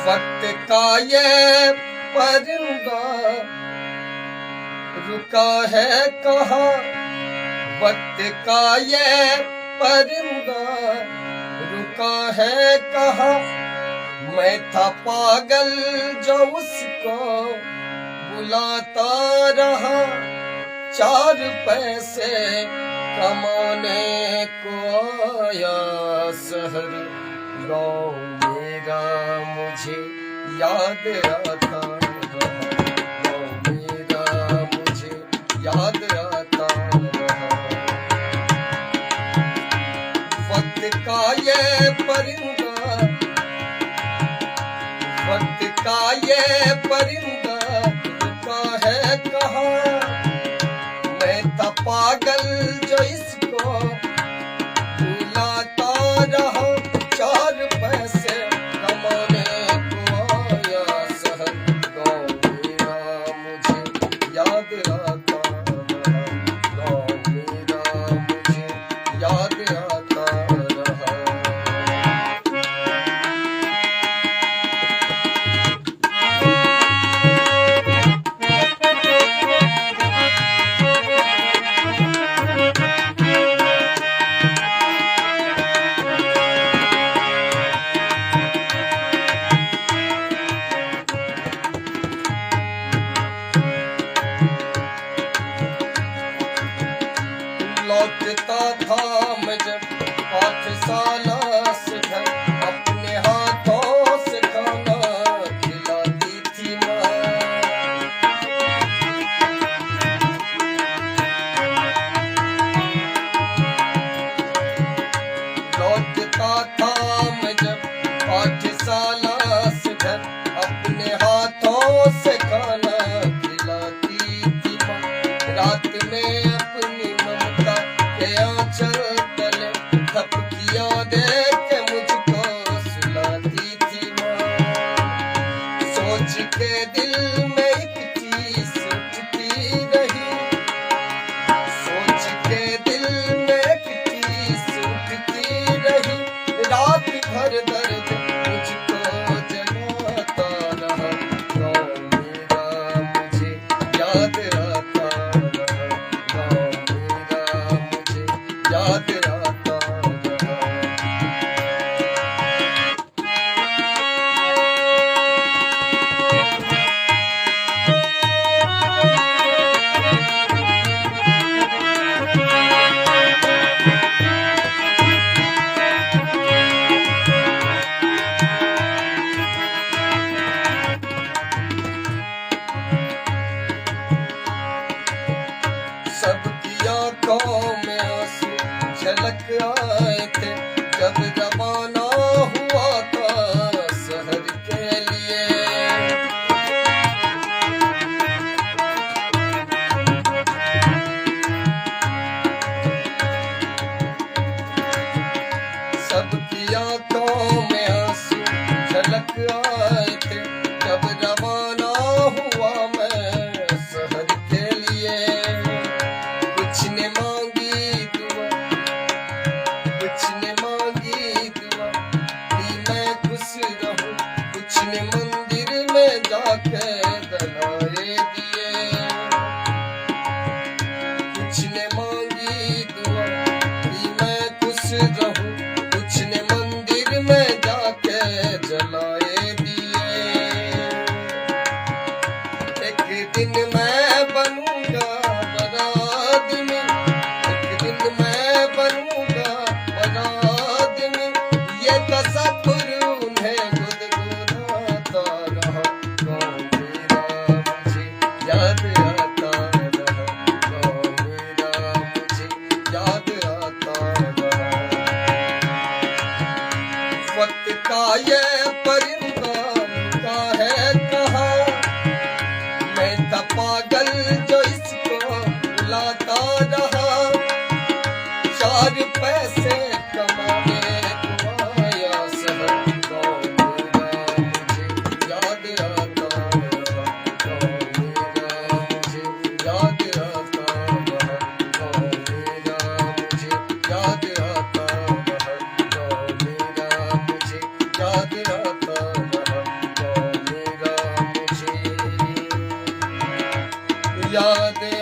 वक्त का ये परिंदा रुका है कहाँ, वक्त का ये परिंदा रुका है कहाँ। मैं था पागल जो उसको बुलाता रहा, 4 पैसे कमाने को आया शहर। गाँव मेरा मुझे याद आता रहा, गाँव मेरा मुझे याद आता रहा। वक्त का ये परिंदा, वक्त का ये परिंदा रुका है कहाँ। मैं था पागल जो इसको बुलाता रहा, 4 पैसे कमाने को आया शहर। गाँव मेरा मुझे याद आता रहा, गाँव मेरा मुझे याद आता रहा। लौटता था मैं जब पाठशाला से घर, अपने हाथों से खाना खिलाती थी माँ। लौटता था मैं जब पाठशाला से घर, अपने हाथों से खाना खिलाती थी माँ। रात में अपनी ममता के आंचल तले थपकियां दे के मुझको सुलाती थी माँ। सोच के दिल में एक चीज उठती रही, सोच के दिल में एक चीज उठती रही। रात भर दर्द मुझको जगाता रहा, गाँव मेरा मुझे याद आता रहा, गाँव मेरा मुझे याद आता रहा। सबकी आंखों में आंसू झलक आए थे जब रवाना हुआ था शहर के लिए। सबकी आंखों में आंसू झलक आए थे जब रवाना हुआ मैं शहर के लिए। कुछ ने मांगी दुआ, कुछ ने मांगी दुआ कि मैं खुश रहूं, कुछ ने मंदिर में जाके दलाए दिए। कुछ ने मांगी दुआ कि मैं खुश रहूं, कुछ ने मंदिर में जाके जलाए दिए। एक दिन मैं बनूंगा बड़ा आदमी, एक दिन मैं बनूंगा बड़ा आदमी। ये तसव्वुर उन्हें गुदगुदाता रहा, गाँव मेरा मुझे याद आता रहा, गाँव मेरा मुझे याद आता रहा। वक्त का ये परिंदा रुका है कहाँ। मैं था पागल जो इसको बुलाता रहा, 4 पैसे कमाने को आया शहर। गाँव मेरा मुझे याद आता रहा, गाँव मेरा मुझे याद आता रहा, गाँव मेरा मुझे याद आता रहा, गाँव मेरा मुझे याद आता। यादें